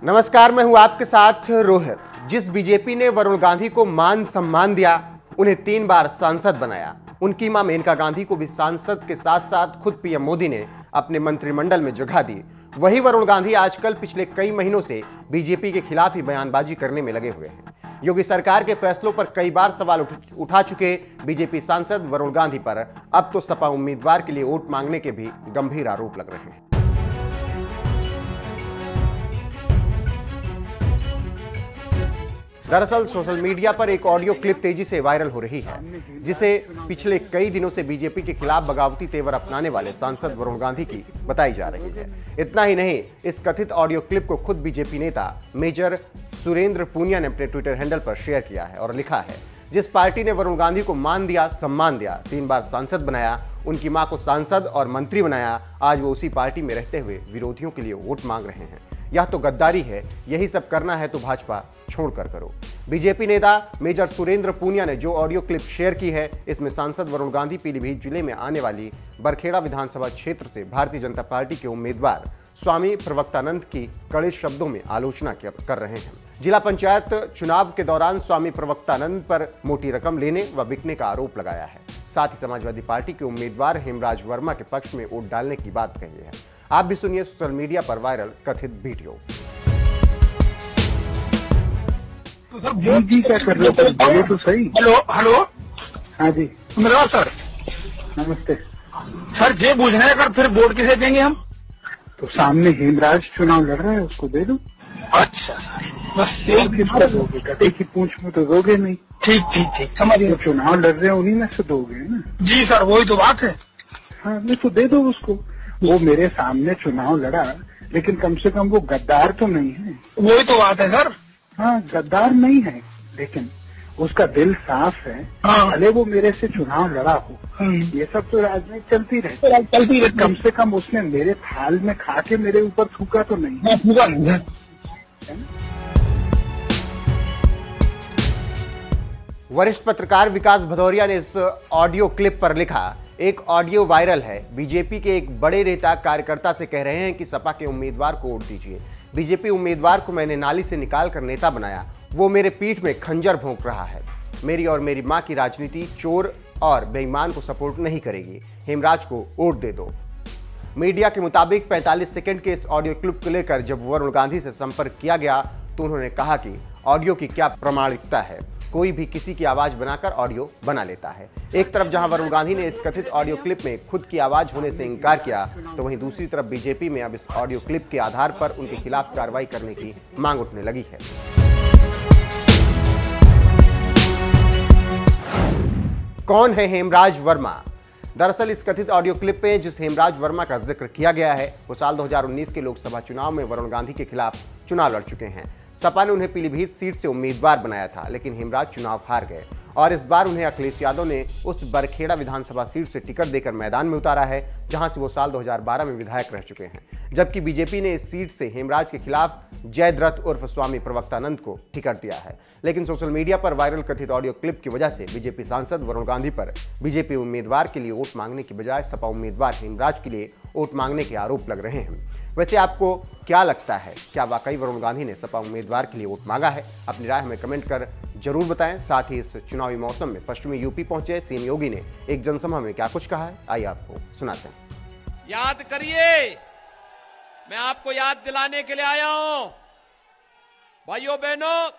नमस्कार, मैं हूं आपके साथ रोहित। जिस बीजेपी ने वरुण गांधी को मान सम्मान दिया, उन्हें 3 बार सांसद बनाया, उनकी मां मेनका गांधी को भी सांसद के साथ साथ खुद पीएम मोदी ने अपने मंत्रिमंडल में जगह दी, वही वरुण गांधी आजकल पिछले कई महीनों से बीजेपी के खिलाफ ही बयानबाजी करने में लगे हुए हैं। योगी सरकार के फैसलों पर कई बार सवाल उठा चुके बीजेपी सांसद वरुण गांधी पर अब तो सपा उम्मीदवार के लिए वोट मांगने के भी गंभीर आरोप लग रहे हैं। दरअसल सोशल मीडिया पर एक ऑडियो क्लिप तेजी से वायरल हो रही है, जिसे पिछले कई दिनों से बीजेपी के खिलाफ बगावती तेवर अपनाने वाले सांसद वरुण गांधी की बताई जा रही है। इतना ही नहीं, इस कथित ऑडियो क्लिप को खुद बीजेपी नेता मेजर सुरेंद्र पूनिया ने अपने ट्विटर हैंडल पर शेयर किया है और लिखा है, जिस पार्टी ने वरुण गांधी को मान दिया, सम्मान दिया, 3 बार सांसद बनाया, उनकी मां को सांसद और मंत्री बनाया, आज वो उसी पार्टी में रहते हुए विरोधियों के लिए वोट मांग रहे हैं। यह तो गद्दारी है। यही सब करना है तो भाजपा छोड़कर करो। बीजेपी नेता मेजर सुरेंद्र पूनिया ने जो ऑडियो क्लिप शेयर की है, इसमें सांसद वरुण गांधी पीलीभीत जिले में आने वाली बरखेड़ा विधानसभा क्षेत्र से भारतीय जनता पार्टी के उम्मीदवार स्वामी प्रवक्तानंद की कड़े शब्दों में आलोचना कर रहे हैं। जिला पंचायत चुनाव के दौरान स्वामी प्रवक्तानंद पर मोटी रकम लेने व बिकने का आरोप लगाया है। साथ ही समाजवादी पार्टी के उम्मीदवार हेमराज वर्मा के पक्ष में वोट डालने की बात कही है। आप भी सुनिए सोशल मीडिया पर वायरल कथित वीडियो। तो सर जी क्या कर रहे हो? बोलो तो सही। Hello hello. हाँ जी मिला सर। नमस्ते सर, ये पूछना कर फिर वोट किसे देंगे हम? तो सामने हेमराज चुनाव लड़ रहा है, उसको दे दो। अच्छा, बस एक किसका दोगे? गधे की पूंछ में तो दोगे नहीं। ठीक ठीक ठीक, समझ गए। जो चुनाव लड़ रहे हैं उन्हीं में से दोगे ना। जी सर, वही तो बात है। हाँ, नहीं तो दे दो उसको। वो मेरे सामने चुनाव लड़ा, लेकिन कम से कम वो गद्दार तो नहीं है। वही तो बात है सर। हाँ, गद्दार नहीं है, लेकिन उसका दिल साफ है। हाँ। भले वो मेरे से चुनाव लड़ा हो, ये सब तो राजनीति चलती रहती। कम से कम उसने मेरे थाल में खा के मेरे ऊपर थूका तो नहीं। थूका नहीं। वरिष्ठ पत्रकार विकास भदौरिया ने इस ऑडियो क्लिप पर लिखा, एक ऑडियो वायरल है। बीजेपी के एक बड़े नेता कार्यकर्ता से कह रहे हैं कि सपा के उम्मीदवार को वोट दीजिए। बीजेपी उम्मीदवार को मैंने नाली से निकालकर नेता बनाया, वो मेरे पीठ में खंजर भोंक रहा है। मेरी और मेरी मां की राजनीति चोर और बेईमान को सपोर्ट नहीं करेगी। हेमराज को वोट दे दो। मीडिया के मुताबिक 45 सेकंड के इस ऑडियो क्लिप को लेकर जब वरुण गांधी से संपर्क किया गया तो उन्होंने कहा कि ऑडियो की क्या प्रामाणिकता है, कोई भी किसी की आवाज बनाकर ऑडियो बना लेता है। एक तरफ जहां वरुण गांधी ने इस कथित ऑडियो क्लिप में खुद की आवाज होने से इंकार किया, तो वहीं दूसरी तरफ बीजेपी में अब इस ऑडियो क्लिप के आधार पर उनके खिलाफ कार्रवाई करने की मांग उठने लगी है। कौन है हेमराज वर्मा? दरअसल इस कथित ऑडियो क्लिप में जिस हेमराज वर्मा का जिक्र किया गया है, वो साल 2019 के लोकसभा चुनाव में वरुण गांधी के खिलाफ चुनाव लड़ चुके हैं। सपा ने उन्हें पीलीभीत सीट से उम्मीदवार बनाया था, लेकिन हेमराज चुनाव हार गए और इस बार उन्हें अखिलेश यादव ने उस बरखेड़ा विधानसभा सीट से टिकट देकर मैदान में उतारा है, जहां से वो साल 2012 में विधायक रह चुके हैं। जबकि बीजेपी ने इस सीट से हेमराज के खिलाफ जयद्रथ उर्फ स्वामी प्रवक्तानंद को टिकट दिया है। लेकिन सोशल मीडिया पर वायरल कथित ऑडियो क्लिप की वजह से बीजेपी सांसद वरुण गांधी पर बीजेपी उम्मीदवार के लिए वोट मांगने की बजाय सपा उम्मीदवार हेमराज के लिए वोट मांगने के आरोप लग रहे हैं। वैसे आपको क्या लगता है, क्या वाकई वरुण गांधी ने सपा उम्मीदवार के लिए वोट मांगा है? अपनी राय हमें कमेंट कर जरूर बताएं। साथ ही इस चुनावी मौसम में पश्चिमी यूपी पहुंचे सीएम योगी ने एक जनसभा में क्या कुछ कहा है, आइए आपको सुनाते हैं। याद करिए, मैं आपको याद दिलाने के लिए आया हूं। भाइयों बहनों,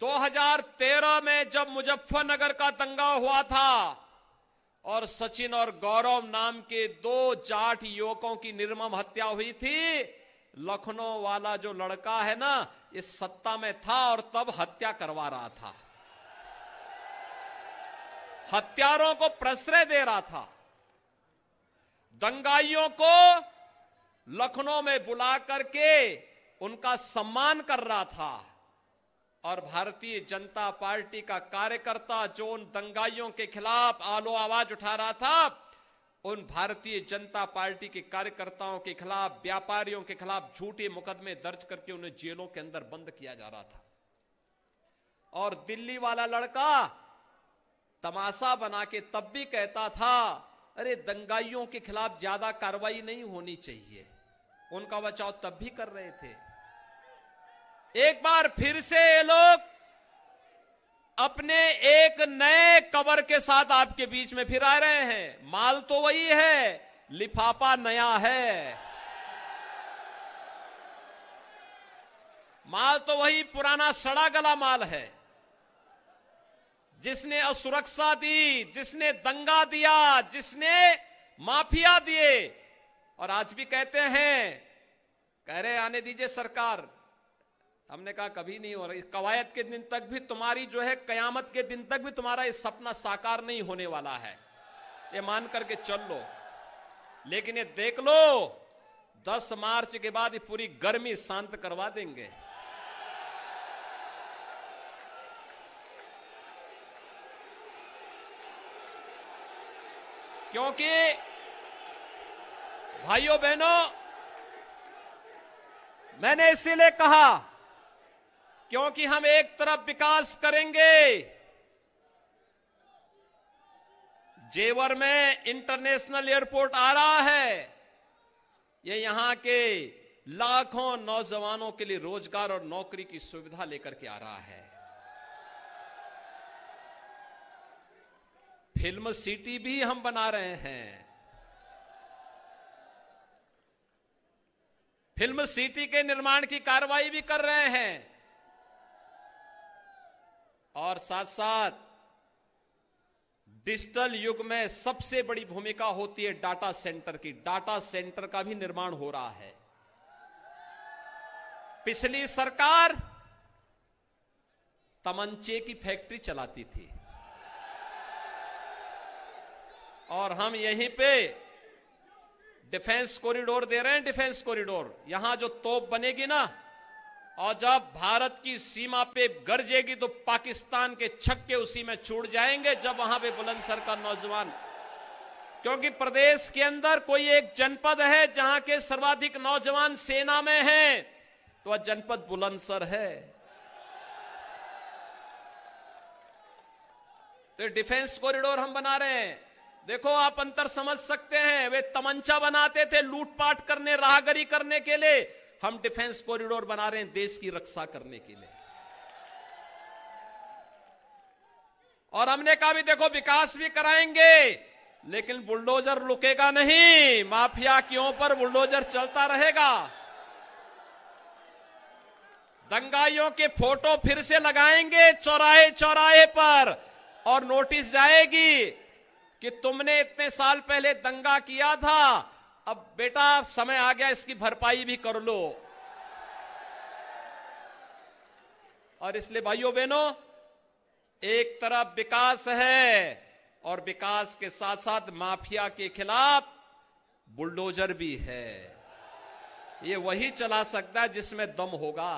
2013 में जब मुजफ्फरनगर का दंगा हुआ था और सचिन और गौरव नाम के 2 जाट युवकों की निर्मम हत्या हुई थी, लखनऊ वाला जो लड़का है ना, इस सत्ता में था और तब हत्या करवा रहा था, हत्यारों को प्रश्रय दे रहा था, दंगाइयों को लखनऊ में बुला करके उनका सम्मान कर रहा था। और भारतीय जनता पार्टी का कार्यकर्ता जो उन दंगाइयों के खिलाफ आलो आवाज उठा रहा था, उन भारतीय जनता पार्टी के कार्यकर्ताओं के खिलाफ, व्यापारियों के खिलाफ झूठे मुकदमे दर्ज करके उन्हें जेलों के अंदर बंद किया जा रहा था। और दिल्ली वाला लड़का तमाशा बना के तब भी कहता था, अरे दंगाइयों के खिलाफ ज्यादा कार्रवाई नहीं होनी चाहिए, उनका बचाव तब भी कर रहे थे। एक बार फिर से ये लोग अपने एक नए कवर के साथ आपके बीच में फिर आ रहे हैं। माल तो वही है, लिफाफा नया है। माल तो वही पुराना सड़ा गला माल है। जिसने असुरक्षा दी, जिसने दंगा दिया, जिसने माफिया दिए, और आज भी कहते हैं, कह रहे आने दीजिए सरकार। हमने कहा कभी नहीं हो रही, कवायद के दिन तक भी तुम्हारी जो है, कयामत के दिन तक भी तुम्हारा ये सपना साकार नहीं होने वाला है, ये मान करके चल लो। लेकिन ये देख लो, 10 मार्च के बाद ये पूरी गर्मी शांत करवा देंगे। क्योंकि भाइयों बहनों, मैंने इसीलिए कहा क्योंकि हम एक तरफ विकास करेंगे, जेवर में इंटरनेशनल एयरपोर्ट आ रहा है, ये यहां के लाखों नौजवानों के लिए रोजगार और नौकरी की सुविधा लेकर के आ रहा है। फिल्म सिटी भी हम बना रहे हैं। फिल्म सिटी के निर्माण की कार्रवाई भी कर रहे हैं, और साथ साथ डिजिटल युग में सबसे बड़ी भूमिका होती है डाटा सेंटर की। डाटा सेंटर का भी निर्माण हो रहा है। पिछली सरकार तमंचे की फैक्ट्री चलाती थी, और हम यहीं पे डिफेंस कॉरिडोर दे रहे हैं। डिफेंस कॉरिडोर, यहां जो तोप बनेगी ना, और जब भारत की सीमा पे गरजेगी तो पाकिस्तान के छक्के उसी में छूट जाएंगे, जब वहां पे बुलंदशहर का नौजवान, क्योंकि प्रदेश के अंदर कोई एक जनपद है जहां के सर्वाधिक नौजवान सेना में हैं, तो वह जनपद बुलंदशहर है। तो डिफेंस कॉरिडोर हम बना रहे हैं। देखो, आप अंतर समझ सकते हैं। वे तमंचा बनाते थे लूटपाट करने, राहगरी करने के लिए, हम डिफेंस कॉरिडोर बना रहे हैं देश की रक्षा करने के लिए। और हमने कहा भी देखो, विकास भी कराएंगे, लेकिन बुलडोजर रुकेगा नहीं। माफिया के ऊपर बुलडोजर चलता रहेगा। दंगाइयों के फोटो फिर से लगाएंगे चौराहे चौराहे पर, और नोटिस जाएगी कि तुमने इतने साल पहले दंगा किया था, अब बेटा समय आ गया, इसकी भरपाई भी कर लो। और इसलिए भाइयों बहनों, एक तरफ विकास है, और विकास के साथ साथ माफिया के खिलाफ बुलडोजर भी है। ये वही चला सकता है जिसमें दम होगा।